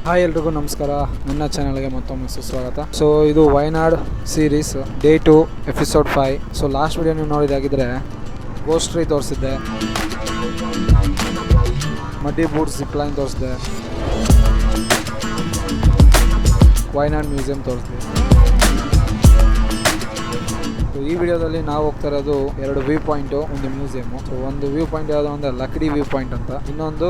Hi ಎಲ್ರಿಗೂ ನಮಸ್ಕಾರ, ನನ್ನ ಚಾನಲ್ಗೆ ಮತ್ತೊಮ್ಮೆ ಸುಸ್ವಾಗತ. ಸೊ ಇದು Wayanad series day 2 episode 5. So last video ನೀವು ನೋಡಿದಾಗಿದ್ರೆ ಗೋಸ್ಟ್ ಟ್ರೀ ತೋರಿಸಿದ್ದೆ, ಮಡ್ಡಿ ಬೂಟ್ ಜಿಪ್ಲೈನ್ ತೋರಿಸಿದೆ, ವಯನಾಡ್ ಮ್ಯೂಸಿಯಂ ತೋರಿಸಿದೆ. ಈ ವಿಡಿಯೋದಲ್ಲಿ ನಾವು ಹೋಗ್ತಾ ಇರೋದು 2 ವ್ಯೂ ಪಾಯಿಂಟ್, ಒಂದು ಮ್ಯೂಸಿಯಂ. ಸೊ ಒಂದು ವ್ಯೂ ಪಾಯಿಂಟ್ ಯಾವುದು ಅಂದ್ರೆ ಲಕ್ಡಿ ವ್ಯೂ ಪಾಯಿಂಟ್ ಅಂತ, ಇನ್ನೊಂದು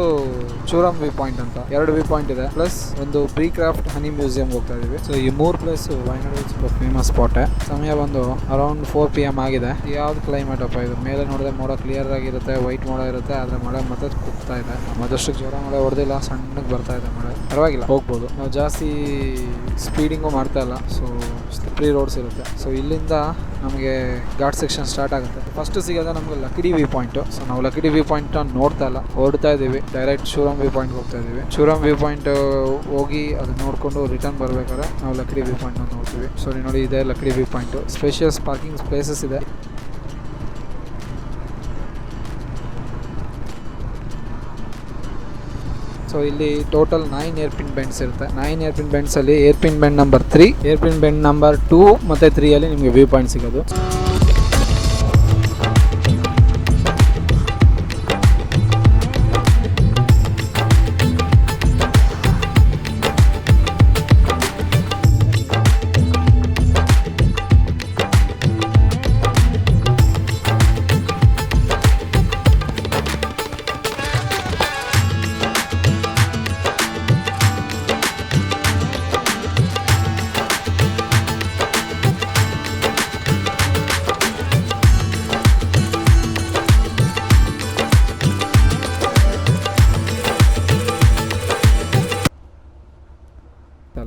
ಚೂರಮ್ ವ್ಯೂ ಪಾಯಿಂಟ್ ಅಂತ. 2 ವ್ಯೂ ಪಾಯಿಂಟ್ ಇದೆ, ಪ್ಲಸ್ ಒಂದು ಪ್ರೀ ಕ್ರಾಫ್ಟ್ ಹನಿ ಮ್ಯೂಸಿಯಂ ಹೋಗ್ತಾ ಇದೀವಿ. ಸೊ ಈ 3 ಪ್ಲೇಸ್ ವಯನಾಡ್ ಸ್ವಲ್ಪ ಫೇಮಸ್ ಸ್ಪಾಟ್. ಸಮಯ ಬಂದು ಅರೌಂಡ್ 4 PM ಆಗಿದೆ. ಯಾವ್ದು ಕ್ಲೈಮೇಟ್ ಅಪ್ಪ ಇದು, ಮೇಲೆ ನೋಡಿದ್ರೆ ಮೋಡ ಕ್ಲಿಯರ್ ಆಗಿರುತ್ತೆ, ವೈಟ್ ಮೋಡ ಇರುತ್ತೆ, ಆದ್ರೆ ಮಳೆ ಮತ್ತೆ ಕುಗ್ತಾ ಇದೆ. ಮತ್ತಷ್ಟು ಜೋರ ಮಳೆ ಹೊಡೆದಿಲ್ಲ, ಸಣ್ಣಗೆ ಬರ್ತಾ ಇದೆ ಮಳೆ, ಪರವಾಗಿಲ್ಲ ಹೋಗ್ಬೋದು. ನಾವು ಜಾಸ್ತಿ ಸ್ಪೀಡಿಂಗು ಮಾಡ್ತಾ ಇಲ್ಲ, ಸೊ ಸ್ಲಿಪ್ರಿ ರೋಡ್ಸ್ ಇರುತ್ತೆ. ಸೊ ಇಲ್ಲಿಂದ ನಮಗೆ ಘಾಟ್ ಸೆಕ್ಷನ್ ಸ್ಟಾರ್ಟ್ ಆಗುತ್ತೆ. ಫಸ್ಟ್ ಸಿಗೋದು ನಮಗೆ ಲಕ್ಡಿ ವ್ಯೂ ಪಾಯಿಂಟ್. ಸೊ ನಾವು ಲಕ್ಡಿ ವ್ಯೂ ಪಾಯಿಂಟ್ ನೋಡ್ತಾ ಇಲ್ಲ, ಹೊರಡ್ತಾ ಇದೀವಿ, ಡೈರೆಕ್ಟ್ ಚೂರಮ್ ವ್ಯೂ ಪಾಯಿಂಟ್ ಹೋಗ್ತಾ ಇದೀವಿ. ಚೂರಮ್ ವ್ಯೂ ಪಾಯಿಂಟ್ ಹೋಗಿ ಅದು ನೋಡ್ಕೊಂಡು ರಿಟರ್ನ್ ಬರ್ಬೇಕಾದ್ರೆ ನಾವು ಲಕ್ಡಿ ವ್ಯೂ ಪಾಯಿಂಟ್ ನೋಡ್ತೀವಿ. ಸೊ ನೀವು ನೋಡಿ, ಇದೆ Lakkidi view point. Spacious parking places ಇದೆ. ಸೊ ಇಲ್ಲಿ ಟೋಟಲ್ 9 ಏರ್ಪಿನ್ ಬೆಂಡ್ಸ್ ಇರುತ್ತೆ. 9 ಏರ್ಪಿನ್ ಬೆಂಡ್ಸ್ ಅಲ್ಲಿ hairpin bend number 3, hairpin bend number 2 ಮತ್ತೆ 3 ಅಲ್ಲಿ ನಿಮಗೆ ವ್ಯೂ ಪಾಯಿಂಟ್ ಸಿಗೋದು.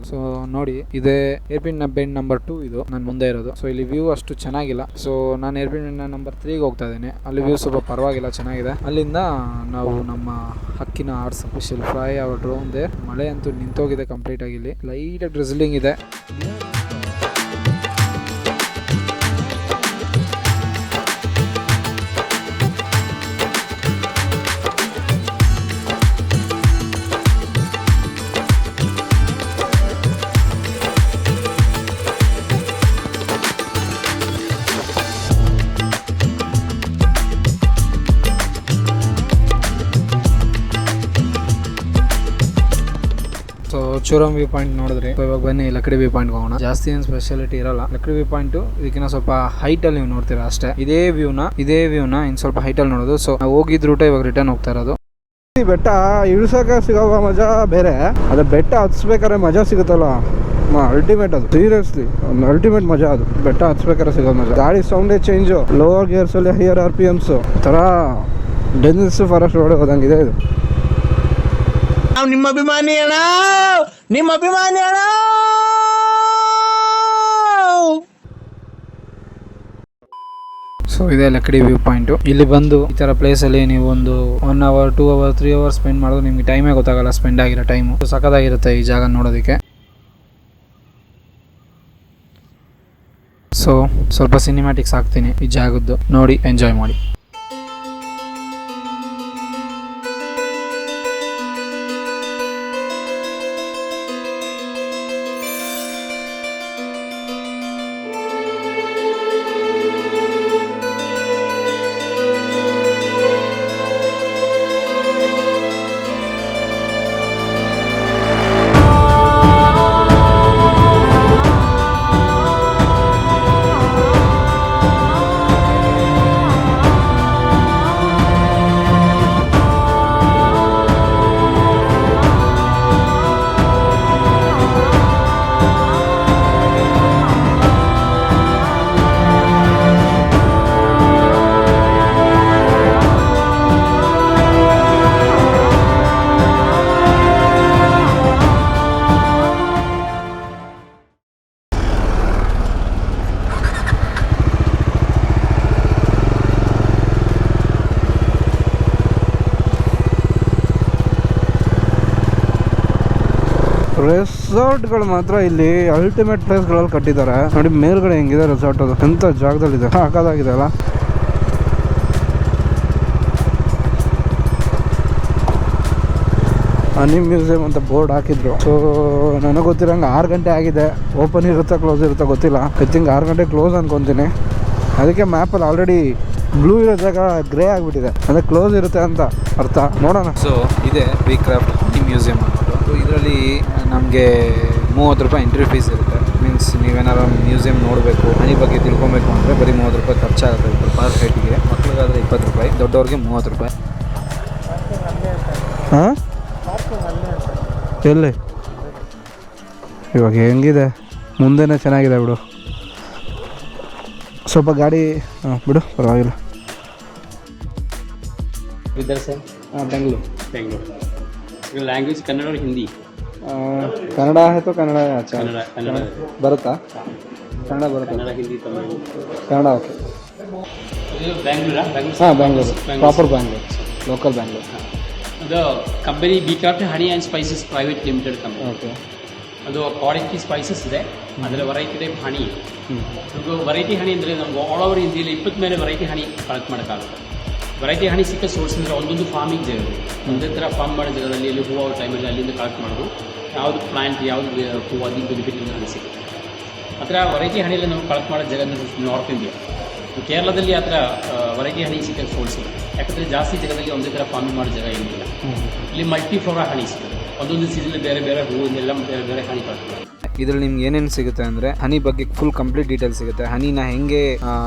ಸೊ ನೋಡಿ, ಇದೆ ಏರ್ಪಿನ್ ಬೆಂಡ್ ನಂಬರ್ 2, ಇದು ನನ್ನ ಮುಂದೆ ಇರೋದು. ಸೊ ಇಲ್ಲಿ ವ್ಯೂ ಅಷ್ಟು ಚೆನ್ನಾಗಿಲ್ಲ. ಸೊ ನಾನು ಏರ್ಪಿನ್ ಬೆಂಡ್ ನಂಬರ್ 3ಗೆ ಹೋಗ್ತಾ ಇದ್ದೀನಿ. ಅಲ್ಲಿ ವ್ಯೂ ಸ್ವಲ್ಪ ಪರವಾಗಿಲ್ಲ, ಚೆನ್ನಾಗಿದೆ. ಅಲ್ಲಿಂದ ನಾವು ನಮ್ಮ ಹಕ್ಕಿನ ಆರ್ಟಿಫಿಷಿಯಲ್ ಫ್ಲೈ ಅವರ್ ಡ್ರೋನ್ ದೇ. ಮಳೆ ಅಂತೂ ನಿಂತೋಗಿದೆ ಕಂಪ್ಲೀಟ್ ಆಗಿ. ಇಲ್ಲಿ ಲೈಟಾಗಿ ಡ್ರಿಸ್ಲಿಂಗ್ ಇದೆ. ಸೊ ಚೂರಮ್ ವ್ಯೂ ಪಾಯಿಂಟ್ ನೋಡಿದ್ರಿ. ಇವಾಗ ಬನ್ನಿ ಲಕ್ಡಿ ವ್ಯೂ ಪಾಯಿಂಟ್ ಹೋಗೋಣ. ಜಾಸ್ತಿ ಏನು ಸ್ಪೆಷಾಲಿಟಿ ಇರಲ್ಲ ಲಕ್ಡಿ ವ್ಯೂ ಪಾಯಿಂಟ್. ಇದಕ್ಕಿಂತ ಸ್ವಲ್ಪ ಹೈಟ್ ಅಲ್ಲಿ ನೀವು ನೋಡ್ತೀರಾ ಅಷ್ಟೇ. ಇದೇ ವ್ಯೂನ ಇನ್ ಸ್ವಲ್ಪ ಹೈಟ್ ಅಲ್ಲಿ ನೋಡೋದು. ಸೊ ನಾವು ಹೋಗಿದ್ ರೂಟ ಇವಾಗ ರಿಟರ್ನ್ ಹೋಗ್ತಾ ಇರೋದು. ಬೆಟ್ಟ ಇಳಿಸೋಕೆ ಸಿಗೋ ಮಜಾ ಬೇರೆ, ಅದ ಬೆಟ್ಟ ಹತ್ಸ್ಬೇಕಾದ್ರೆ ಮಜಾ ಸಿಗುತ್ತಲ್ಲ, ಅಲ್ಟಿಮೇಟ್. ಅದು ಸೀರಿಯಸ್ಲಿ ಒಂದು ಅಲ್ಟಿಮೇಟ್ ಮಜಾ. ಅದು ಬೆಟ್ಟ ಹತ್ಸ್ಬೇಕಾದ್ರೆ ಸಿಗೋ ಮಜಾ. ಗಾಡಿ ಸೌಂಡೇ ಚೇಂಜು, ಲೋವರ್ ಗೇರ್ಸ್ ಅಲ್ಲಿ ಹೈಯರ್ RPMs ತರ ಡೆನ್ಸ್ ಫಾರೆಸ್ಟ್ ರೋಡ್ ಹೋದಂಗಿದೆ ಇದು. ನಿಮ್ಮ ಅಭಿಮಾನಿ ಅಣ್ಣ, ನಿಮ್ಮ ಅಭಿಮಾನಿ ಅಣ್ಣ. ಸೊ ಇದೆ ಲಕ್ಡಿ ವ್ಯೂ ಪಾಯಿಂಟ್. ಇಲ್ಲಿ ಬಂದು ಈ ತರ ಪ್ಲೇಸ್ ಅಲ್ಲಿ ನೀವು ಒಂದು 1 hour 2 hour 3 hours ಸ್ಪೆಂಡ್ ಮಾಡೋದು ನಿಮ್ಗೆ ಟೈಮೇ ಗೊತ್ತಾಗಲ್ಲ. ಸ್ಪೆಂಡ್ ಆಗಿರೋ ಟೈಮು ಸಖತ್ತಾಗಿರುತ್ತೆ ಈ ಜಾಗ ನೋಡೋದಕ್ಕೆ. ಸೊ ಸ್ವಲ್ಪ ಸಿನಿಮ್ಯಾಟಿಕ್ಸ್ ಹಾಕ್ತೀನಿ ಈ ಜಾಗದ್ದು, ನೋಡಿ ಎಂಜಾಯ್ ಮಾಡಿ. ರೆಸಾರ್ಟ್ಗಳು ಮಾತ್ರ ಇಲ್ಲಿ ಅಲ್ಟಿಮೇಟ್ ಪ್ಲೇಸ್ಗಳಲ್ಲಿ ಕಟ್ಟಿದ್ದಾರೆ ನೋಡಿ. ಮೇಲ್ಗಡೆ ಹೆಂಗಿದೆ ರೆಸಾರ್ಟ್, ಅದು ಎಂಥ ಜಾಗದಲ್ಲಿದೆ, ಹಾಕದಾಗಿದೆ ಅಲ್ಲ. ಹನಿ ಮ್ಯೂಸಿಯಂ ಅಂತ ಬೋರ್ಡ್ ಹಾಕಿದ್ರು. ಸೊ ನನಗೆ ಗೊತ್ತಿರಂಗೆ 6 ಗಂಟೆ ಆಗಿದೆ. ಓಪನ್ ಇರುತ್ತಾ ಕ್ಲೋಸ್ ಇರುತ್ತಾ ಗೊತ್ತಿಲ್ಲ. ಐ ಥಿಂಕ್ 6 ಗಂಟೆ ಕ್ಲೋಸ್ ಅನ್ಕೊತೀನಿ. ಅದಕ್ಕೆ ಮ್ಯಾಪಲ್ಲಿ ಆಲ್ರೆಡಿ ಬ್ಲೂ ಇರೋ ಜಾಗ ಗ್ರೇ ಆಗಿಬಿಟ್ಟಿದೆ, ಅಂದರೆ ಕ್ಲೋಸ್ ಇರುತ್ತೆ ಅಂತ ಅರ್ಥ. ನೋಡೋಣ. ಸೊ ಇದೆ ವಿ ಕ್ರಾಫ್ಟ್ ಹನಿ ಮ್ಯೂಸಿಯಂ ಅಂದ್ಬಿಟ್ಟು. ಸೊ ಇದರಲ್ಲಿ ನಮಗೆ 30 ರೂಪಾಯಿ ಎಂಟ್ರಿ ಫೀಸ್ ಇರುತ್ತೆ. ಮೀನ್ಸ್ ನೀವೇನಾರು ಮ್ಯೂಸಿಯಂ ನೋಡಬೇಕು, ಹನಿ ಬಗ್ಗೆ ತಿಳ್ಕೊಬೇಕು ಅಂದರೆ ಬರೀ 30 ರೂಪಾಯಿ ಖರ್ಚಾಗುತ್ತೆ ಪರ್ ಹೆಡ್ಗೆ. ಮಕ್ಳಿಗಾದರೆ 20 ರೂಪಾಯಿ, ದೊಡ್ಡವ್ರಿಗೆ 30 ರೂಪಾಯಿ. ಹಾಂ ಎಲ್ಲಿ ಇವಾಗ ಹೆಂಗಿದೆ? ಮುಂದೆನೇ ಚೆನ್ನಾಗಿದೆ ಬಿಡು. ಸ್ವಲ್ಪ ಗಾಡಿ ಬಿಡು, ಪರವಾಗಿಲ್ಲ. इधर से ಬೆಂಗಳೂರು. बेंगलोर लैंग्वेज कन्नड़ और हिंदी. ಕನ್ನಡ ಆಯಿತು. ಕನ್ನಡ ಅಚ್ಚಾ कन्नड़ ಬರುತ್ತಾ? ಕನ್ನಡ ಬರುತ್ತಾ? कन्नड़ हिंदी तमिल. ಕನ್ನಡ ಓಕೆ. बेंगलूर ಹಾಂ ಬೆಂಗಳೂರು, ಪ್ರಾಪರ್ ಬೆಂಗಳೂರು, ಲೋಕಲ್ ಬೆಂಗಳೂರು. ಅದು company B craft honey and spices private limited company. Okay. ಅದು ಕ್ವಾಲಿಟಿ ಸ್ಪೈಸಸ್ ಇದೆ, ಅದರ ವೆರೈಟಿ ಟೈಪ್ ಹನಿ. ನಮಗೂ ವೆರೈಟಿ ಹನಿ ಅಂದರೆ ನಮ್ಗೆ ಆಲ್ ಓವರ್ ಇಂಡಿಯಲ್ಲಿ 20 ಮೇಲೆ ವೆರೈಟಿ ಹನಿ ಕಲೆಕ್ಟ್ ಮಾಡೋಕ್ಕಾಗುತ್ತೆ. ವೆರೈಟಿ ಹನಿ ಸಿಕ್ಕ ಸೋರ್ಸ್ ಅಂದರೆ ಒಂದೊಂದು ಫಾರ್ಮಿಂಗ್ ಜಾಗ, ಒಂದೇ ಥರ ಫಾರ್ಮ್ ಮಾಡೋ ಜಾಗದಲ್ಲಿ ಎಲ್ಲಿ ಹೂವು ಟೈಮಲ್ಲಿ ಅಲ್ಲಿಂದ ಕಲೆಕ್ಟ್ ಮಾಡೋದು, ಯಾವುದು ಪ್ಲಾಂಟ್ ಯಾವುದು ಹೂವು ಅದಿಂದ ಬೆನಿಫಿಟ್ ಹನಿ ಸಿಗುತ್ತೆ. ಆ ಥರ ವೆರೈಟಿ ಹನಿಯಲ್ಲಿ ನಾವು ಕಲೆಕ್ಟ್ ಮಾಡೋ ಜಾಗ ನಾರ್ತ್ ಇಂಡಿಯಾ. ಕೇರಳದಲ್ಲಿ ಆ ಥರ ವೆರೈಟಿ ಹನಿ ಸಿಕ್ಕಕ್ಕೆ ಸೋರ್ಸ್ ಇದೆ. ಯಾಕಂದರೆ ಜಾಸ್ತಿ ಜಾಗದಲ್ಲಿ ಒಂದೇ ಥರ ಫಾರ್ಮಿಂಗ್ ಮಾಡೋ ಜಾಗ ಏನಿಲ್ಲ. ಇಲ್ಲಿ ಮಲ್ಟಿಫ್ಲೋರಾ ಹನಿ ಸಿಗುತ್ತೆ, ಒಂದೊಂದು ಸೀಸನಲ್ಲಿ ಬೇರೆ ಬೇರೆ ಹೂವಿನೆಲ್ಲ ಬೇರೆ ಬೇರೆ ಹನಿ ಕಲೆಕ್ಟ್. ಇದರಲ್ಲಿ ನಿಮ್ಗೆ ಏನೇನು ಸಿಗುತ್ತೆ ಅಂದರೆ ಹನಿ ಬಗ್ಗೆ ಫುಲ್ ಕಂಪ್ಲೀಟ್ ಡೀಟೇಲ್ಸ್ ಸಿಗುತ್ತೆ. ಹನಿನ ಹೆಂಗೆ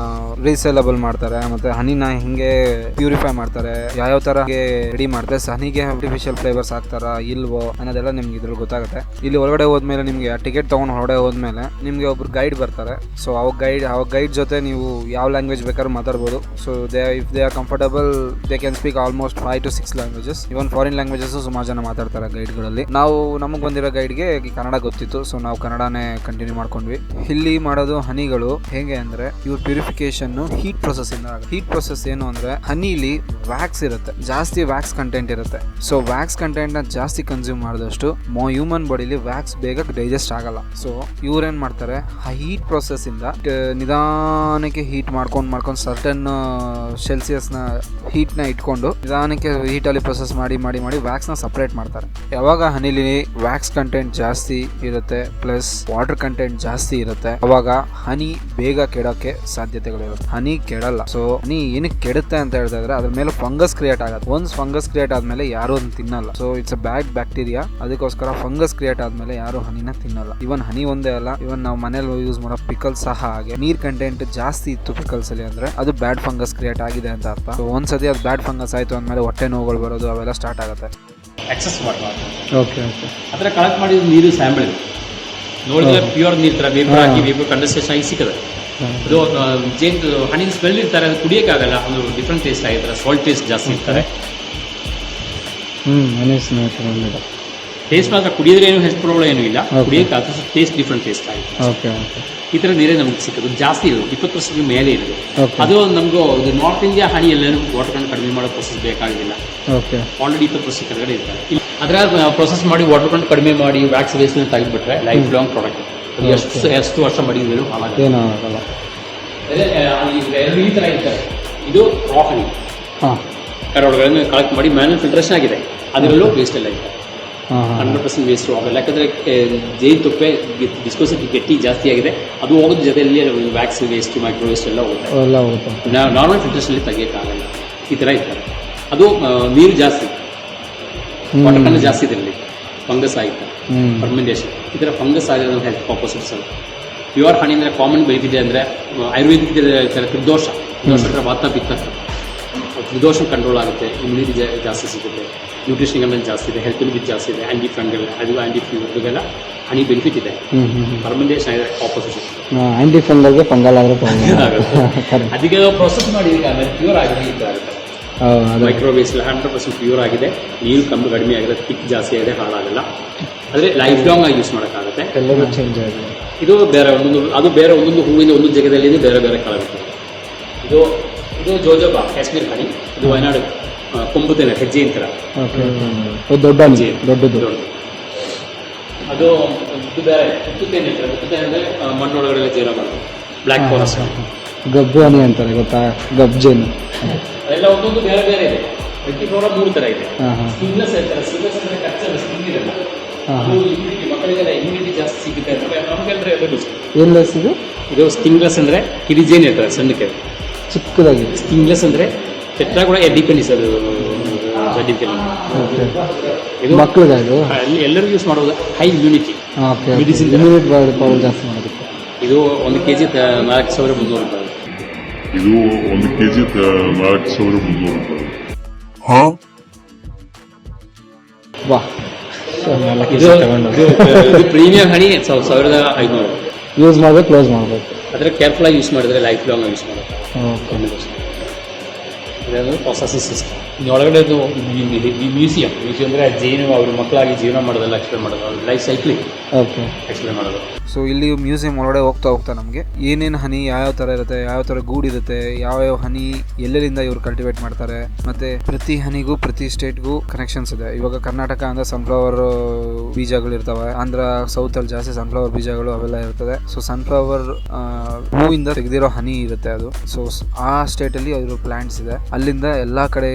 ರೀಸೇಲಬಲ್ ಮಾಡ್ತಾರೆ, ಮತ್ತು ಹನಿನ ಹೆಂಗೆ ಪ್ಯೂರಿಫೈ ಮಾಡ್ತಾರೆ, ಯಾವ್ಯಾವ ಥರ ರೆಡಿ ಮಾಡ್ತಾರೆ, ಹನಿಗೆ ಆರ್ಟಿಫಿಷಿಯಲ್ ಫ್ಲೇವರ್ಸ್ ಹಾಕ್ತಾರಾ ಇಲ್ವೋ ಅನ್ನೋದೆಲ್ಲ ನಿಮ್ಗೆ ಇದ್ರಲ್ಲಿ ಗೊತ್ತಾಗುತ್ತೆ. ಇಲ್ಲಿ ಹೊರಗಡೆ ಹೋದ್ಮೇಲೆ ನಿಮಗೆ ಆ ಟಿಕೆಟ್ ತೊಗೊಂಡು ಹೊರಗಡೆ ಹೋದ್ಮೇಲೆ ನಿಮಗೆ ಒಬ್ರು ಗೈಡ್ ಬರ್ತಾರೆ. ಸೊ ಅವಾಗ ಗೈಡ್ ಜೊತೆ ನೀವು ಯಾವ ಲ್ಯಾಂಗ್ವೇಜ್ ಬೇಕಾದ್ರೂ ಮಾತಾಡ್ಬೋದು. So if they are comfortable they can speak almost 5 to 6 languages. Even foreign languages ಸುಮಾರು ಜನ ಮಾತಾಡ್ತಾರೆ ಗೈಡ್ಗಳಲ್ಲಿ. ನಮಗೆ ಬಂದಿರೋ ಗೈಡ್ಗೆ ಕನ್ನಡ ಗೊತ್ತಿತ್ತು, ಸೊ ನಾವು ಕನ್ನಡನೇ ಕಂಟಿನ್ಯೂ ಮಾಡ್ಕೊಂಡ್ವಿ. ಇಲ್ಲಿ ಮಾಡೋದು ಹನಿಗಳು ಹೇಗೆ ಅಂದ್ರೆ ಇವ್ರ ಪ್ಯೂರಿಫಿಕೇಶನ್ ಹೀಟ್ ಪ್ರೊಸೆಸ್ ಇಂದ ಆಗುತ್ತೆ. ಹೀಟ್ ಪ್ರೊಸೆಸ್ ಏನು ಅಂದ್ರೆ ಹನಿಲಿ ವ್ಯಾಕ್ಸ್ ಇರುತ್ತೆ, ಜಾಸ್ತಿ ವ್ಯಾಕ್ಸ್ ಕಂಟೆಂಟ್ ಇರುತ್ತೆ. ಸೊ ವ್ಯಾಕ್ಸ್ ಕಂಟೆಂಟ್ ನ ಜಾಸ್ತಿ ಕನ್ಸ್ಯೂಮ್ ಮಾಡಿದಷ್ಟು ಹ್ಯೂಮನ್ ಬಾಡಿಲಿ ವ್ಯಾಕ್ಸ್ ಬೇಗ ಡೈಜೆಸ್ಟ್ ಆಗಲ್ಲ. ಸೊ ಇವ್ರೇನ್ ಮಾಡ್ತಾರೆ, ಹೀಟ್ ಪ್ರೊಸೆಸ್ ಇಂದ ನಿಧಾನಕ್ಕೆ ಹೀಟ್ ಮಾಡ್ಕೊಂಡು ಸರ್ಟನ್ ಸೆಲ್ಸಿಯಸ್ ನ ಹೀಟ್ ನ ಇಟ್ಕೊಂಡು ನಿಧಾನಕ್ಕೆ ಹೀಟ್ ಅಲ್ಲಿ ಪ್ರೊಸೆಸ್ ಮಾಡಿ ವ್ಯಾಕ್ಸ್ ನ ಸಪರೇಟ್ ಮಾಡ್ತಾರೆ. ಯಾವಾಗ ಹನಿಲಿ ವ್ಯಾಕ್ಸ್ ಕಂಟೆಂಟ್ ಜಾಸ್ತಿ ಇರುತ್ತೆ ಪ್ಲಸ್ ವಾಟರ್ ಕಂಟೆಂಟ್ ಜಾಸ್ತಿ ಇರುತ್ತೆ, ಅವಾಗ ಹನಿ ಬೇಗ ಕೆಡೋಕೆ ಸಾಧ್ಯತೆಗಳಿರುತ್ತೆ. ಹನಿ ಕೆಡಲ್ಲ. ಸೊ ಹನಿ ಏನಕ್ಕೆ ಕೆಡುತ್ತೆ ಅಂತ ಹೇಳ್ತಾ ಇದ್ರೆ ಅದ್ರ ಮೇಲೆ ಫಂಗಸ್ ಕ್ರಿಯೇಟ್ ಆಗುತ್ತೆ. ಒನ್ಸ್ ಫಂಗಸ್ ಕ್ರಿಯೇಟ್ ಆದ್ಮೇಲೆ ಯಾರು ಅದನ್ನ ತಿನ್ನಲ್ಲ. So it's a bad bacteria. ಅದಕ್ಕೋಸ್ಕರ ಫಂಗಸ್ ಕ್ರಿಯೇಟ್ ಆದ್ಮೇಲೆ ಯಾರು ಹನಿನ ತಿನ್ನಲ್ಲ. ಇವನ್ ಹನಿ ಒಂದೇ ಅಲ್ಲ, ಇವನ್ ನಾವು ಮನೇಲಿ ಯೂಸ್ ಮಾಡೋ ಪಿಕಲ್ಸ್ ಸಹ ಹಾಗೆ. ನೀರ್ ಕಂಟೆಂಟ್ ಜಾಸ್ತಿ ಇತ್ತು ಪಿಕಲ್ಸ್ ಅಲ್ಲಿ ಅಂದ್ರೆ ಅದು ಬ್ಯಾಡ್ ಫಂಗಸ್ ಕ್ರಿಯೇಟ್ ಆಗಿದೆ ಅಂತ ಅರ್ಥ. ಸೊ ಒಂದ್ಸತಿ ಅದು ಬ್ಯಾಡ್ ಫಂಗಸ್ ಆಯ್ತು ಅಂದ್ಮೇಲೆ ಹೊಟ್ಟೆ ನೋವುಗಳು ಬರೋದು ಅವೆಲ್ಲ ಸ್ಟಾರ್ಟ್ ಆಗುತ್ತೆ. ಎಕ್ಸಸ್ ಮಾಡಬಾರ್ದು. Okay okay. ಆ ಥರ ಕಲೆಕ್ಟ್ ಮಾಡಿದ ನೀರು ಸ್ಯಾಂಪಲ್ ನೋಡಿದ್ರೆ ಪ್ಯೂರ್ ನೀರು ಥರ ವೇಪರ್ ಹಾಕಿ ವೇಪರ್ ಕಂಡೆನ್ಸೇಷನ್ ಆಗಿ ಸಿಕ್ಕದೆ. ಅದು ಜೇನು ಹನಿ ಸ್ಮೆಲ್ ಇರ್ತಾರೆ, ಅದು ಕುಡಿಯೋಕ್ಕಾಗಲ್ಲ. ಒಂದು ಡಿಫ್ರೆಂಟ್ ಟೇಸ್ಟ್ ಆಗಿರ್ತಾರೆ, ಸಾಲ್ಟ್ ಟೇಸ್ಟ್ ಜಾಸ್ತಿ ಇರ್ತಾರೆ. ಟೇಸ್ಟ್ ಮಾತ್ರ ಕುಡಿಯೋದ್ರೆ ಏನು ಹೆಲ್ತ್ ಪ್ರಾಬ್ಲಮ್ ಏನೂ ಇಲ್ಲ, ಕುಡಿಯೋಕ್ಕಾಗ ಟೇಸ್ಟ್ ಡಿಫ್ರೆಂಟ್ ಟೇಸ್ಟ್ ಆಗಿದೆ. Okay okay. ಈ ಥರ ನೀರೇ ನಮ್ಗೆ ಸಿಕ್ಕೋದು ಜಾಸ್ತಿ ಇರೋದು 20% ಮೇಲೆ ಇರೋದು. ಅದು ನಮಗೂ ಇದು ನಾರ್ತ್ ಇಂಡಿಯಾ ಹನಿ ಎಲ್ಲರೂ ವಾಟರ್ ಕಂಡು ಕಡಿಮೆ ಮಾಡೋ ಪ್ರೊಸೆಸ್ ಬೇಕಾಗಿಲ್ಲ. ಓಕೆ. ಆಲ್ರೆಡಿ 20% ಕೆಳಗಡೆ ಇರ್ತಾರೆ. ಅದರ ಪ್ರೊಸೆಸ್ ಮಾಡಿ ವಾಟರ್ ಕಂಡು ಕಡಿಮೆ ಮಾಡಿ ವ್ಯಾಕ್ಸ್ ವೇಸ್ಟ್ ತೆಗೆದುಬಿಟ್ರೆ ಲೈಫ್ ಲಾಂಗ್ ಪ್ರಾಡಕ್ಟ್. ಎಷ್ಟು ವರ್ಷ ಮಾಡಿದ್ರು ಏನಾಗಲ್ಲ. ಎರಡು ಈ ಥರ ಇರ್ತಾರೆ. ಇದು ರಾ ಹನಿ ಕರೊಳಗಡೆ ಕಲೆಕ್ಟ್ ಮಾಡಿ ಮ್ಯಾನ್ಯಲ್ ಫಿಲ್ಟ್ರೇಷನ್ ಆಗಿದೆ, ಅದರಲ್ಲೂ ವೇಸ್ಟ್ ಎಲ್ಲ ಇದೆ. 100% ವೇಸ್ಟು ಆಗಲ್ಲ. ಯಾಕಂದರೆ ಜೇನು ತುಪ್ಪೆ ವಿಸ್ಕೋಸಿಟಿ ಗಟ್ಟಿ ಜಾಸ್ತಿ ಆಗಿದೆ, ಅದು ಹೋಗೋದ್ರ ಜೊತೆಯಲ್ಲಿ ವ್ಯಾಕ್ಸ್ ವೇಸ್ಟ್ ಮೈಕ್ರೋ ವೇಸ್ಟ್ ಎಲ್ಲ ಹೋಗುತ್ತೆ. ನಾರ್ಮಲ್ ಫಿಲ್ಟ್ರೇಷನಲ್ಲಿ ತೆಗಿಯೋಕ್ಕಾಗಲ್ಲ. ಈ ಥರ ಇರ್ತಾರೆ. ಅದು ನೀರು ಜಾಸ್ತಿ, ವಾಟರ್ ಕನ್ನ ಜಾಸ್ತಿ ಇದರಲ್ಲಿ ಫಂಗಸ್ ಆಗುತ್ತೆ, ಫರ್ಮೆಂಟೇಷನ್. ಈ ಥರ ಫಂಗಸ್ ಆಗಿರೋದು ಹೆಲ್ತ್ ಪರ್ಪಸಸ್. ಪ್ಯೂರ್ ಹನಿ ಅಂದರೆ ಕಾಮನ್ ಬೆನಿಫಿಟ್ ಅಂದರೆ ಆಯುರ್ವೇದಿಕ್ ಹೇಳ್ತಾರೆ ತ್ರಿದೋಷ ಹತ್ರ ವಾತ ಪಿತ್ತ, ತ್ರಿದೋಷ ಕಂಟ್ರೋಲ್ ಆಗುತ್ತೆ, ಇಮ್ಯುನಿಟಿ ಜಾಸ್ತಿ ಸಿಗುತ್ತೆ, ನ್ಯೂಟ್ರಿಷನ್ ಕಂಟೆಂಟ್ ಜಾಸ್ತಿ ಇದೆ, ಹೆಲ್ತ್ ಬೆನಿಫಿಟ್ ಜಾಸ್ತಿ ಇದೆ, ಆ್ಯಂಟಿ ಫಂಗಲ್ ಅದು ಆ್ಯಂಟಿ ಫೀವರ್ಗೆಲ್ಲ ಹನಿ ಬೆನಿಫಿಟ್ ಇದೆ. ಫರ್ಮೆಂಟೇಷನ್ ಆಗಿದೆ ಆಪೋಸಿಟ್, ಆ್ಯಂಟಿ ಫಂಗಲ್ಗೆ ಫಂಗಲ್ ಆದರೆ ಅದಕ್ಕೆ ಪ್ರೊಸೆಸ್ ಮಾಡಿ ಆಮೇಲೆ ಪ್ಯೂರ್ ಆಗಿದೆ. ಈ ಥರ ಆಗುತ್ತೆ. ಮೈಕ್ರೋವೇವ್ಸ್ 100% ಪ್ಯೂರ್ ಆಗಿದೆ, ನೀರು ಕಡಿಮೆ ಆಗಿದೆ, ಪಿಕ್ ಜಾಸ್ತಿ ಆಗಿದೆ, ಹಾಳಾಗಲ್ಲ. ಆದರೆ ಲೈಫ್ ಲಾಂಗ್ ಆಗಿ ಯೂಸ್ ಮಾಡೋಕ್ಕಾಗುತ್ತೆ. ಎಲ್ಲರೂ ಚೇಂಜ್ ಆಗಿದೆ. ಇದು ಬೇರೆ ಒಂದೊಂದು ಹೂವಿನ ಒಂದೊಂದು ಜಾಗದಲ್ಲಿ ಬೇರೆ ಬೇರೆ ಕಲರ್ ಇರ್ತದೆ. ಇದು ಜೋಜೋಬಾ ಕಾಶ್ಮೀರ್ ಹನಿ, ಇದು ವಯನಾಡು ಕೊಂಬುತ್ತೇನೆ ಹೆಜ್ಜೆ ಅಂತಾರೆ, ದೊಡ್ಡದು. ಅದು ಇದು ಬೇರೆ ತುತ್ತೇನೆ ಇರ್ತಾರೆ. ತುತ್ತೇನೆ ಅಂದರೆ ಮಣ್ಣೊಳಗಡೆ ಜೀರ ಮಾಡೋದು, ಬ್ಲ್ಯಾಕ್ ಫಾರೆಸ್ಟ್ ಗಬ್ಬು ಹನಿ ಅಂತಾರೆ ಗೊತ್ತಾ, ಗಬ್ಜೇನು. ಅದೆಲ್ಲ ಒಂದೊಂದು ಬೇರೆ ಬೇರೆ ಇದೆ. ಮಲ್ಟಿಫ್ಲೋರಾ 3 ಥರ ಇದೆ. ಹಾಂ ಹಾಂ ಸ್ಕಿನ್ಲೆಸ್ ಇರ್ತಾರೆ. ಸ್ಕಿನ್ಲೆಸ್ ಅಂದರೆ ಕಚ್ಚಲ್ಲ, ಸ್ಕಿನ್ ಇರಲ್ಲ. ಅದು immunity, ಮಕ್ಕಳಿಗೆಲ್ಲ ಇಮ್ಯುನಿಟಿ ಜಾಸ್ತಿ ಸಿಗುತ್ತೆ ಅಂತ ನಮಗೆಲ್ಲರೂ ಎಲ್ಲರೂ ಏನ್ಲೆಸ್ ಇದು? ಇದು ಸ್ಕಿನ್ಲೆಸ್ ಅಂದರೆ ಕಿರಿಜೇನು ಇರ್ತದೆ ಸಣ್ಣಕ್ಕೆ, ಚಿಕ್ಕದಾಗಿ. ಸ್ಕಿನ್ಲೆಸ್ ಅಂದರೆ ತೆಟ್ಟ ಕೂಡ ಡಿಪೆಂಡಿಸ್ ಅದು ಸರ್ಟಿಫಿಕೇಟ್. ಇದು ಮಕ್ಕಳಿಗೆ ಇದು ಎಲ್ಲರಿಗೂ ಯೂಸ್ ಮಾಡೋದು. High immunity, okay, medicine immunity power ಜಾಸ್ತಿ ಮಾಡೋದಕ್ಕೆ. ಇದು 1 kg 4,300 ರೂಪಾಯಿ. ಇದು 1 kg 4,300 ರೂಪಾಯಿ. ವಾ, ಇದು ಪ್ರೀಮಿಯಂ ಹನಿ 1,500. ಯೂಸ್ ಮಾಡಬೇಕು, ಕ್ಲೋಸ್ ಮಾಡಬೇಕು. ಆದರೆ ಕೇರ್ಫುಲ್ಲಾಗಿ ಯೂಸ್ ಮಾಡಿದ್ರೆ ಲೈಫ್ ಲಾಂಗ್ ಯೂಸ್ ಮಾಡೋದು. ಓಕೆ. ಇದೊಂದು ಪ್ರೊಸೆಸಿಂಗ್ ಸಿಸ್ಟಮ್. ಒಳಗಡೆ ಇದು ಮ್ಯೂಸಿಯಂ ಅಂದರೆ ಜೇನು ಅವ್ರ ಮಕ್ಕಳಾಗಿ ಜೀವನ ಮಾಡೋದೆಲ್ಲ ಎಕ್ಸ್ಪ್ಲೇನ್ ಮಾಡೋದು, ಲೈಫ್ ಸೈಕ್ಲಿಂಗ್ ಓಕೆ ಎಕ್ಸ್ಪ್ಲೇನ್ ಮಾಡೋದು. ಸೊ ಇಲ್ಲಿ ಮ್ಯೂಸಿಯಂ ಒಳಗಡೆ ಹೋಗ್ತಾ ನಮಗೆ ಏನೇನು ಹನಿ ಯಾವ್ಯಾವ ಥರ ಇರುತ್ತೆ, ಯಾವ್ಯಾವ ಥರ ಗೂಡಿರುತ್ತೆ, ಯಾವ್ಯಾವ ಹನಿ ಎಲ್ಲೆಲ್ಲಿಂದ ಇವ್ರು ಕಲ್ಟಿವೇಟ್ ಮಾಡ್ತಾರೆ, ಮತ್ತೆ ಪ್ರತಿ ಹನಿಗೂ ಪ್ರತಿ ಸ್ಟೇಟ್ಗೂ ಕನೆಕ್ಷನ್ಸ್ ಇದೆ. ಇವಾಗ ಕರ್ನಾಟಕ ಅಂದ್ರೆ ಸನ್ಫ್ಲವರ್ ಬೀಜಗಳು ಇರ್ತವೆ, ಆಂಧ್ರ ಸೌತ್ ಅಲ್ಲಿ ಜಾಸ್ತಿ ಸನ್ಫ್ಲವರ್ ಬೀಜಗಳು ಅವೆಲ್ಲ ಇರ್ತದೆ. ಸೊ ಸನ್ಫ್ಲವರ್ ಹೂವಿಂದ ತೆಗೆದಿರೋ ಹನಿ ಇರುತ್ತೆ ಅದು. ಸೊ ಆ ಸ್ಟೇಟ್ ಅಲ್ಲಿ ಇರೋ ಪ್ಲಾಂಟ್ಸ್ ಇದೆ. ಅಲ್ಲಿಂದ ಎಲ್ಲಾ ಕಡೆ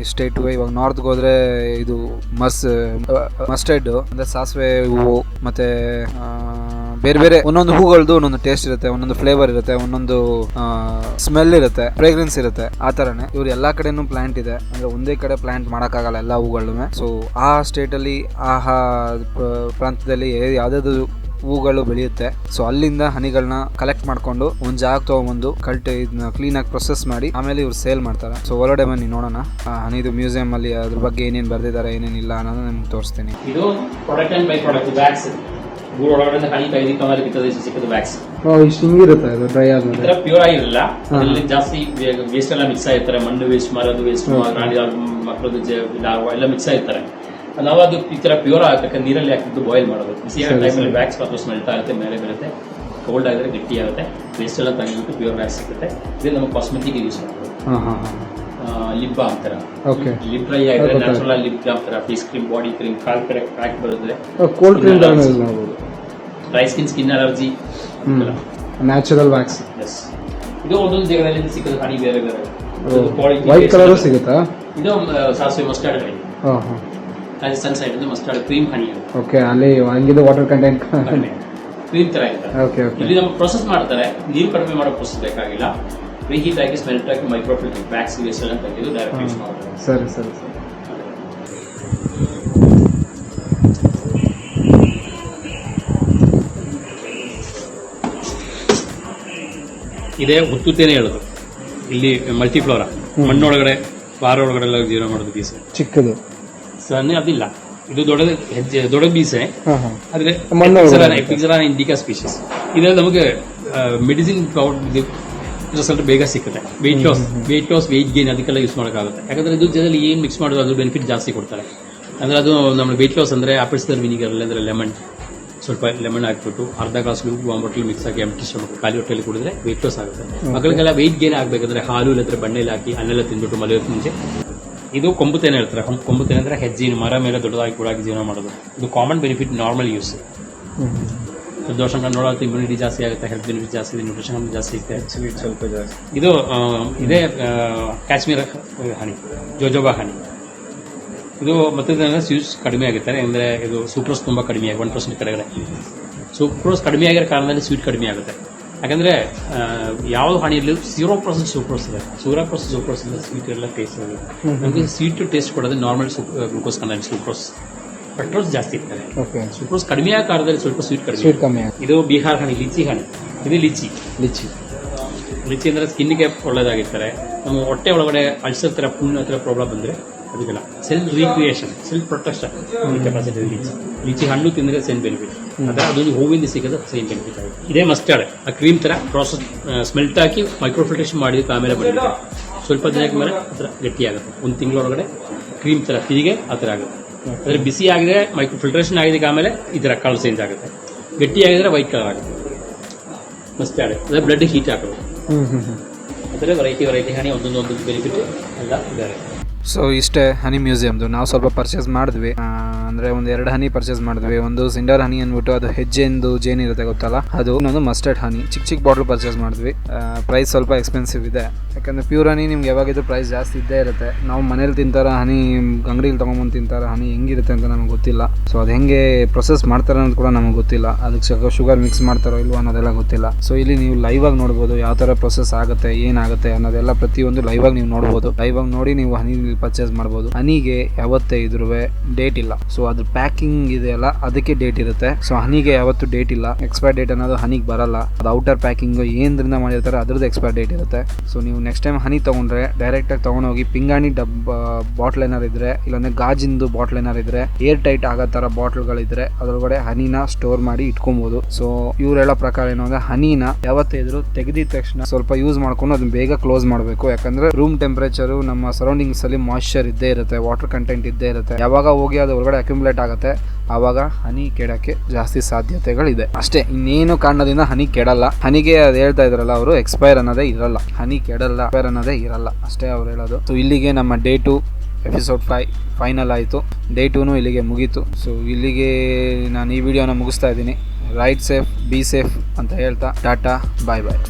ಸ್ಟೇಟ್ಗೆ, ಇವಾಗ ನಾರ್ತ್ಗೆ ಹೋದ್ರೆ ಇದು ಮಸ್ಟರ್ಡ್ ಅಂದ್ರೆ ಸಾಸಿವೆ ಹೂವು, ಮತ್ತೆ ಬೇರೆ ಬೇರೆ ಒಂದೊಂದು ಹೂಗಳದ್ದು ಒಂದೊಂದು ಟೇಸ್ಟ್ ಇರುತ್ತೆ, ಒಂದೊಂದು ಫ್ಲೇವರ್ ಇರುತ್ತೆ, ಒಂದೊಂದು ಸ್ಮೆಲ್ ಇರುತ್ತೆ, ಫ್ರೇಗ್ರೆನ್ಸ್ ಇರುತ್ತೆ. ಆ ತರನೇ ಇವ್ರು ಎಲ್ಲಾ ಕಡೆನೂ ಪ್ಲಾಂಟ್ ಇದೆ. ಅಂದ್ರೆ ಒಂದೇ ಕಡೆ ಪ್ಲಾಂಟ್ ಮಾಡಕ್ಕಾಗಲ್ಲ ಎಲ್ಲಾ ಹೂಗಳನ್ನ. ಸೊ ಆ ಸ್ಟೇಟ್ ಅಲ್ಲಿ ಆ ಪ್ರಾಂತ್ಯದಲ್ಲಿ ಯಾವ್ದಾದ್ರು ಹೂಗಳು ಬೆಳೆಯುತ್ತೆ. ಸೊ ಅಲ್ಲಿಂದ ಹನಿಗಳನ್ನ ಕಲೆಕ್ಟ್ ಮಾಡ್ಕೊಂಡು ಒಂದ್ ಜಾಗ ತಗೊಂಡ್ಬಂದು ಇದನ್ನ ಕ್ಲೀನ್ ಆಗಿ ಪ್ರೊಸೆಸ್ ಮಾಡಿ ಆಮೇಲೆ ಇವ್ರು ಸೇಲ್ ಮಾಡ್ತಾರೆ. ಸೊ ಒಳಗಡೆ ಬನ್ನಿ ನೋಡೋಣ ಆ ಹನಿದು ಮ್ಯೂಸಿಯಂ ಅಲ್ಲಿ ಅದ್ರ ಬಗ್ಗೆ ಏನೇನು ಬರ್ದಿದ್ದಾರೆ ಏನೇನಿಲ್ಲ ಅನ್ನೋದು ನಿಮ್ಗೆ ತೋರಿಸ್ತೀನಿ. ಇದು product and by product wax. ಗೂಡು ಒಳಗಡೆ ಹನಿ ಕೈದಿ ಕಮಲ್ ಕಿತ್ತದ ಸಿಕ್ಕದ ವ್ಯಾಕ್ಸ್. ಇಷ್ಟು ಹಿಂಗಿರುತ್ತೆ ಇದು ಡ್ರೈ ಆದ್ಮೇಲೆ? ಇದರ ಪ್ಯೂರ್ ಆಗಿರಲ್ಲ, ಅದರಲ್ಲಿ ಜಾಸ್ತಿ ವೇಸ್ಟ್ ಎಲ್ಲ ಮಿಕ್ಸ್ ಆಗಿರ್ತಾರೆ. ಮಣ್ಣು ವೇಸ್ಟ್, ಮರದು ವೇಸ್ಟ್, ರಾಣಿ ಮಕ್ಕಳದ್ದು ಎಲ್ಲ ಮಿಕ್ಸ್ ಆಗಿರ್ತಾರೆ. ನಾವು ಅದು ಈ ತರ ಪ್ಯೂರ್ ಆಗಕ್ಕೆ ನೀರಲ್ಲಿ ಹಾಕಿದ್ದು ಬಾಯ್ಲ್ ಮಾಡೋದು. ಬಿಸಿಯಾದ ಟೈಮಲ್ಲಿ ವ್ಯಾಕ್ಸ್ ಮಾತ್ರ ಸ್ಮೆಲ್ಟ್ ಆಗುತ್ತೆ, ಮೇಲೆ ಬರುತ್ತೆ. ಕೋಲ್ಡ್ ಆಗಿದ್ರೆ ಗಟ್ಟಿ ಆಗುತ್ತೆ. ವೇಸ್ಟ್ ಎಲ್ಲ ತೆಗೆದ್ಬಿಟ್ಟು ಪ್ಯೂರ್ ವ್ಯಾಕ್ಸ್ ಸಿಗುತ್ತೆ. ಇದು ನಮ್ಮ ಕಾಸ್ಮೆಟಿಕ್ ಯೂಸ್ ಮಾಡೋದು. ಲಿಪ್ ಬಾಮ್ ತರ, ಲಿಪ್ ಡ್ರೈ ಆಗಿದ್ರೆ ನ್ಯಾಚುರಲ್ ಲಿಪ್ ಬಾಮ್ ತರ, ಫೇಸ್ ಕ್ರೀಮ್, ಬಾಡಿ ಕ್ರೀಮ್, ಕಾಲ್ ಕಡೆ ಕ್ರ್ಯಾಕ್ ಬರುತ್ತೆ. Cold cream dry skin allergy, natural wax. ಇದು ಒಂದೊಂದು ಜಾಗದಲ್ಲಿ ಸಿಗುತ್ತೆ ಹನಿ ಬೇರೆ ಬೇರೆ. ವೈಟ್ ಕಲರ್ ಸಿಗುತ್ತಾ? ಇದು ಸಾಸಿವೆ ಮಸ್ಟರ್ಡ್ ಹನಿ. ರಾಜಸ್ಥಾನ್ ಸೈಡ್ ಇಂದ ಮಸ್ಟರ್ಡ್ ಕ್ರೀಮ್ ಹನಿ. ಓಕೆ, ಅಲ್ಲಿ ಹಂಗಿದು ವಾಟರ್ ಕಂಟೆಂಟ್ ಕ್ರೀಮ್ ತರ ಇದೆ. Okay okay. ಇಲ್ಲಿ ನಮ್ಮ ಪ್ರೊಸೆಸ್ ಮಾಡ್ತಾರೆ. ನೀರು ಕಡಿಮೆ ಮಾಡೋ ಪ್ರೊಸೆಸ್ ಬೇಕಾಗಿಲ್ಲ. ಪ್ರೀಹೀಟ್ ಆಗಿ ಸ್ಮೆಲ್ಟ್ ಆಗಿ ಮೈಕ್ರೋಫಿಲ್ಟರ್ ವ್ಯಾಕ್ಸ್ ವೇಸ್ಟ್ ಎಲ್ಲ ತೆಗೆದು ಡೈರೆಕ್ಟ್ ಯೂಸ್ ಮಾಡ್ತಾರೆ. ಸರಿ ಸರಿ ಸರಿ. ಇದೇ ಹುತ್ತುತ್ತೇನೆ ಹೇಳೋದು. ಇಲ್ಲಿ ಮಲ್ಟಿಫ್ಲೋರಾ ಮಣ್ಣೊಳಗಡೆ ಬಾರ ಒಳಗಡೆ ಎಲ್ಲ ಜೀವನ ಮಾಡೋದು ಬೀಸೆ. ಚಿಕ್ಕದು ಸಣ್ಣ ಅದಿಲ್ಲ, ಇದು ದೊಡ್ಡ ಬೀಸೆ. ಆದ್ರೆ ಎಪಿಕ್ಸೆರಾ ಇಂಡಿಕಾ ಸ್ಪೀಶೀಸ್. ಇದ್ರಲ್ಲಿ ನಮಗೆ ಮೆಡಿಸಿನ್ ರಿಸಲ್ಟ್ ಬೇಗ ಸಿಗುತ್ತೆ. ವೆಯ್ಟ್ ಲಾಸ್, ವೆಯ್ಟ್ ಗೇನ್ ಅದಕ್ಕೆಲ್ಲ ಯೂಸ್ ಮಾಡೋಕ್ಕಾಗುತ್ತೆ. ಯಾಕಂದ್ರೆ ಇದು ಜೊತೆಲಿ ಏನು ಮಿಕ್ಸ್ ಮಾಡೋದು ಅದು ಬೆನಿಫಿಟ್ ಜಾಸ್ತಿ ಕೊಡ್ತಾರೆ. ಅಂದ್ರೆ ಅದು ನಮ್ಮ ವೆಯ್ಟ್ ಲಾಸ್ ಅಂದ್ರೆ ಆಪಲ್ ಸಿಡರ್ ವಿನಿಗರ್ ಅಂದ್ರೆ ಲೆಮನ್, ಸ್ವಲ್ಪ ಲೆಮನ್ ಹಾಕ್ಬಿಟ್ಟು ಅರ್ಧ ಗ್ಲಾಸ್ ವಾಮ್ ಬಾಟಲ್ ಮಿಕ್ಸ್ ಆಗಿ ಎಂಟಿ ಸ್ಟಮಕ್ ಖಾಲಿ ಹೊಟ್ಟೆಯಲ್ಲಿ ಕುಡಿದ್ರೆ ವೆಯ್ಟ್ ಲಾಸ್ ಆಗುತ್ತೆ. ಮಕ್ಕಳಿಗೆಲ್ಲ ವೆಯ್ಟ್ ಗೇನ್ ಆಗಬೇಕಂದ್ರೆ ಹಾಲು ಇಲ್ಲದ್ರೆ ಬಣ್ಣೆಲ್ಲ ಹಾಕಿ ಅನ್ನೆಲ್ಲ ತಿಂದ್ಬಿಟ್ಟು ಮಲಗೋಕೆ ಮುಂಚೆ. ಇದು ಕೊಂಬುತೇನೆ ಹೇಳ್ತಾರೆ. ಕೊಂಬುತೇನೆ ಅಂದ್ರೆ ಹೆಜ್ಜೆ ಮರ ಮೇಲೆ ದೊಡ್ಡದಾಗಿ ಕೂಡಾಗಿ ಜೀವನ ಮಾಡೋದು. ಇದು ಕಾಮನ್ ಬೆನಿಫಿಟ್, ನಾರ್ಮಲ್ ಯೂಸ್. ದೋಷ ನೋಡೋದು ಇಮ್ಯುನಿಟಿ ಜಾಸ್ತಿ ಆಗುತ್ತೆ, ಹೆಲ್ತ್ ಬೆನಿಫಿಟ್ ಜಾಸ್ತಿ ಇದೆ, ನ್ಯೂಟ್ರಿಷನ್ ಜಾಸ್ತಿ ಇದೆ, ಸ್ವೀಟ್ ಸ್ವಲ್ಪ ಜಾಸ್ತಿ. ಇದು ಇದೇ ಕಾಶ್ಮೀರ ಹನಿ, ಜೋಜೋಬಾ ಹನಿ. ಇದು ಮತ್ತೆ ಸ್ವೀಟ್ಸ್ ಕಡಿಮೆ ಆಗುತ್ತೆ. ಅಂದರೆ ಇದು ಸೂಕ್ರೋಸ್ ತುಂಬ ಕಡಿಮೆ ಆಗಿ 1% ಕೆಳಗಡೆ. ಸೂಕ್ರೋಸ್ ಕಡಿಮೆ ಆಗಿರೋ ಕಾರಣದಲ್ಲಿ ಸ್ವೀಟ್ ಕಡಿಮೆ ಆಗುತ್ತೆ. ಯಾಕಂದರೆ ಯಾವ ಹಣಿಯಲ್ಲಿ 0% ಸೂಕ್ರೋಸ್ ಇದೆ. 0% ಸೂಕ್ರೋಸ್ ಇದೆ, ಸ್ವೀಟ್ ಎಲ್ಲ ಟೇಸ್ಟ್ ಇದೆ. ನಮಗೆ ಸ್ವೀಟ್ ಟೇಸ್ಟ್ ಕೊಡೋದು ನಾರ್ಮಲ್ ಗ್ಲೂಕೋಸ್ ಕಂಟೆಂಟ್. ಸೂಕ್ರೋಸ್ ಪೆಟ್ರೋಸ್ ಜಾಸ್ತಿ ಇರ್ತಾರೆ. ಸೂಕ್ರೋಸ್ ಕಡಿಮೆ ಆದ ಕಾರಣದಲ್ಲಿ ಸ್ವಲ್ಪ ಸ್ವೀಟ್ ಕಡಿಮೆ. ಇದು ಬಿಹಾರ್ ಹನಿ, ಲಿಚಿ ಹನಿ. ಇದು ಲಿಚಿ ಅಂದರೆ ಸ್ಕಿನ್ಗೆ ಒಳ್ಳೇದಾಗಿರ್ತಾರೆ. ನಮ್ಮ ಹೊಟ್ಟೆ ಒಳಗಡೆ ಅಲ್ಸರ್ ಥರ ಪುಣ್ಯ ಥರ ಪ್ರಾಬ್ಲಮ್ ಬಂದರೆ ಅದಕ್ಕೆಲ್ಲ cell recreation, cell protection capacity litchi ಹಣ್ಣು ತಿಂದರೆ ಸೇಮ್ ಬೆನಿಫಿಟ್. ಆದರೆ ಅದೊಂದು ಹೂವಿಂದ ಸಿಗೋದು ಸೇಮ್ ಬೆನಿಫಿಟ್ ಆಗುತ್ತೆ. ಇದೇ ಮಸ್ಟರ್ಡ್, ಆ ಕ್ರೀಮ್ ಥರ ಪ್ರಾಸೆಸ್ ಸ್ಮೆಲ್ಟ್ ಹಾಕಿ ಮೈಕ್ರೋಫಿಲ್ಟ್ರೇಷನ್ ಮಾಡಿದಕ್ಕೆ ಆಮೇಲೆ ಬಂದಿದೆ. ಸ್ವಲ್ಪ ದಿನಕ್ಕೆ ಮೇಲೆ ಆ ಥರ ಗಟ್ಟಿ ಆಗುತ್ತೆ. 1 ತಿಂಗಳೊಳಗಡೆ ಕ್ರೀಮ್ ಥರ ಹೀಗೆ ಆ ಥರ ಆಗುತ್ತೆ. ಆದರೆ ಬಿಸಿ ಆಗಿದೆ, ಮೈಕ್ರೋಫಿಲ್ಟ್ರೇಷನ್ ಆಗಿದ್ದಕ್ಕೆ ಆಮೇಲೆ ಈ ಥರ ಕಲರ್ ಚೇಂಜ್ ಆಗುತ್ತೆ. ಗಟ್ಟಿ ಆಗಿದ್ರೆ ವೈಟ್ ಕಲರ್ ಆಗುತ್ತೆ. ಮಸ್ಟರ್ಡ್ ಅಂದರೆ ಬ್ಲಡ್ ಹೀಟ್ ಆಗೋದು. ಅಂದರೆ ವೆರೈಟಿ ಹಣಿ ಒಂದೊಂದು ಬೆನಿಫಿಟ್ ಎಲ್ಲ ಇದ್ದಾರೆ. ಸೊ ಇಷ್ಟೇ ಹನಿ ಮ್ಯೂಸಿಯಮ್ದು. ನಾವು ಸ್ವಲ್ಪ ಪರ್ಚೇಸ್ ಮಾಡಿದ್ವಿ, ಅಂದರೆ ಒಂದು 2 ಹನಿ ಪರ್ಚೇಸ್ ಮಾಡಿದ್ವಿ. ಒಂದು ಸಿಂಡರ್ ಹನಿ ಅಂದ್ಬಿಟ್ಟು ಅದು ಹೆಜ್ಜೆಂದು ಜೇನ್ ಇರುತ್ತೆ ಗೊತ್ತಲ್ಲ, ಅದು. ಇನ್ನೊಂದು ಮಸ್ಟರ್ಡ್ ಹನಿ, ಚಿಕ್ಕ ಬಾಟಲ್ ಪರ್ಚೇಸ್ ಮಾಡಿದ್ವಿ. ಪ್ರೈಸ್ ಸ್ವಲ್ಪ ಎಕ್ಸ್ಪೆನ್ಸಿವ್ ಇದೆ, ಯಾಕಂದರೆ ಪ್ಯೂರ್ ಹನಿ ನಿಮ್ಗೆ ಯಾವಾಗಿದ್ದು ಪ್ರೈಸ್ ಜಾಸ್ತಿ ಇದ್ದೇ ಇರುತ್ತೆ. ನಾವು ಮನೇಲಿ ತಿಂತಾರೋ ಹನಿ ಅಂಗಡಿಯಲ್ಲಿ ತೊಗೊಂಬಂದು ತಿಂತಾರೋ ಹನಿ ಹೆಂಗಿರುತ್ತೆ ಅಂತ ನಮಗೆ ಗೊತ್ತಿಲ್ಲ. ಸೊ ಅದು ಹೆಂಗೆ ಪ್ರೊಸೆಸ್ ಮಾಡ್ತಾರೆ ಅನ್ನೋದು ಕೂಡ ನಮಗೆ ಗೊತ್ತಿಲ್ಲ. ಅದಕ್ಕೆ ಶುಗರ್ ಮಿಕ್ಸ್ ಮಾಡ್ತಾರೋ ಇಲ್ವೋ ಅನ್ನೋದೆಲ್ಲ ಗೊತ್ತಿಲ್ಲ. ಸೊ ಇಲ್ಲಿ ನೀವು ಲೈವ್ ಆಗಿ ನೋಡ್ಬೋದು ಯಾವ ಥರ ಪ್ರೊಸೆಸ್ ಆಗುತ್ತೆ, ಏನಾಗುತ್ತೆ ಅನ್ನೋದೆಲ್ಲ ಪ್ರತಿಯೊಂದು ಲೈವ್ ಆಗಿ ನೀವು ನೋಡ್ಬೋದು. ಲೈವ್ ಆಗಿ ನೋಡಿ ನೀವು ಹನಿ ಪರ್ಚೇಸ್ ಮಾಡ್ಬೋದು. ಹನಿಗೆ ಯಾವತ್ತೇ ಇದ್ರೂ ಡೇಟ್ ಇಲ್ಲ. ಸೊ ಅದ್ರ ಪ್ಯಾಕಿಂಗ್ ಇದೆಯಲ್ಲ ಅದಕ್ಕೆ ಡೇಟ್ ಇರುತ್ತೆ. ಸೊ ಹನಿಗೆ ಯಾವತ್ತು ಡೇಟ್ ಇಲ್ಲ. ಎಕ್ಸ್ಪೈರ್ ಡೇಟ್ ಅನ್ನೋದು ಹನಿಗೆ ಬರಲ್ಲ. ಅದು ಔಟರ್ ಪ್ಯಾಕಿಂಗ್ ಏನ್ರಿಂದ ಮಾಡಿರ್ತಾರೆ ಅದ್ರದ್ದು ಎಕ್ಸ್ಪೈರ್ ಡೇಟ್ ಇರುತ್ತೆ. ಸೊ ನೀವು ನೆಕ್ಸ್ಟ್ ಟೈಮ್ ಹನಿ ತೊಗೊಂಡ್ರೆ ಡೈರೆಕ್ಟಾಗಿ ತೊಗೊಂಡೋಗಿ ಪಿಂಗಾಣಿ ಬಾಟ್ಲ್ ಏನಾರು ಇದ್ರೆ, ಇಲ್ಲಾಂದ್ರೆ ಗಾಜಿಂದು ಬಾಟ್ಲ್ ಏನಾರು ಇದ್ರೆ, ಏರ್ ಟೈಟ್ ಆಗೋ ಥರ ಬಾಟ್ಲ್ಗಳಿದ್ರೆ ಅದರೊಳಗಡೆ ಹನಿನ ಸ್ಟೋರ್ ಮಾಡಿ ಇಟ್ಕೊಬೋದು. ಸೊ ಇವ್ರು ಹೇಳೋ ಪ್ರಕಾರ ಏನು ಅಂದರೆ ಹನಿನ ಯಾವತ್ತೇ ಇದ್ರು ತೆಗೆದಿದ ತಕ್ಷಣ ಸ್ವಲ್ಪ ಯೂಸ್ ಮಾಡ್ಕೊಂಡು ಅದನ್ನ ಬೇಗ ಕ್ಲೋಸ್ ಮಾಡಬೇಕು. ಯಾಕಂದ್ರೆ ರೂಮ್ ಟೆಂಪರೇಚರು ನಮ್ಮ ಸರೌಂಡಿಂಗ್ಸ್ ಅಲ್ಲಿ ಮಾಯ್ಶ್ಚರ್ ಇದ್ದೇ ಇರುತ್ತೆ, ವಾಟರ್ ಕಂಟೆಂಟ್ ಇದ್ದೇ ಇರುತ್ತೆ. ಯಾವಾಗ ಹೋಗಿ ಅದು ಹೊರಗಡೆ ಅಕ್ಯುಮುಲೇಟ್ ಆಗುತ್ತೆ ಆವಾಗ ಹನಿ ಕೆಡಕ್ಕೆ ಜಾಸ್ತಿ ಸಾಧ್ಯತೆಗಳಿದೆ. ಅಷ್ಟೇ, ಇನ್ನೇನು ಕಾರಣದಿಂದ ಹನಿ ಕೆಡಲ್ಲ. ಹನಿಗೆ ಅದು ಹೇಳ್ತಾ ಇದ್ರಲ್ಲ ಅವರು, ಎಕ್ಸ್ಪೈರ್ ಅನ್ನೋದೇ ಇರಲ್ಲ. ಹನಿ ಕೆಡಲ್ಲ, ಎಕ್ಸ್ಪೈರ್ ಅನ್ನೋದೇ ಇರಲ್ಲ, ಅಷ್ಟೇ ಅವ್ರು ಹೇಳೋದು. ಸೊ ಇಲ್ಲಿಗೆ ನಮ್ಮ ಡೇ 2 ಎಪಿಸೋಡ್ 5 ಫೈನಲ್ ಆಯಿತು. ಡೇ 2 ಇಲ್ಲಿಗೆ ಮುಗೀತು. ಸೊ ಇಲ್ಲಿಗೆ ನಾನು ಈ ವಿಡಿಯೋನ ಮುಗಿಸ್ತಾ ಇದ್ದೀನಿ. ರೈಡ್ ಸೇಫ್, ಬಿ ಸೇಫ್ ಅಂತ ಹೇಳ್ತಾ ಟಾಟಾ, ಬಾಯ್ ಬಾಯ್.